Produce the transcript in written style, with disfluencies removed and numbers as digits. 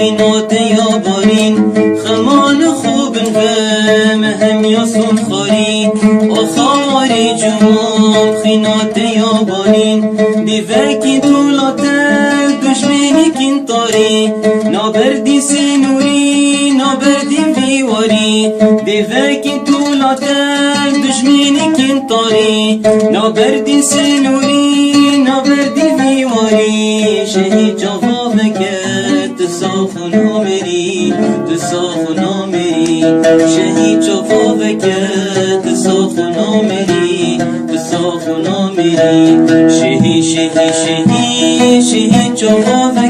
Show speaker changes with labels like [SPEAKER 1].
[SPEAKER 1] خینات یا بارین خمان خوب غم هم یا سنخاری آخاری جمام خینات یا بارین دیوکی طولاتل دشمنی کن تاری نابردی سنوری نابردی ویواری دیوکی طولاتل دشمنی کن تاری نابردی سنوری نابردی ویواری شهید جواب کرد صاف نامری تو صاف نامری شهید جواب کرد صاف نامری تو صاف نامری شهید شهید شهید شهید جواب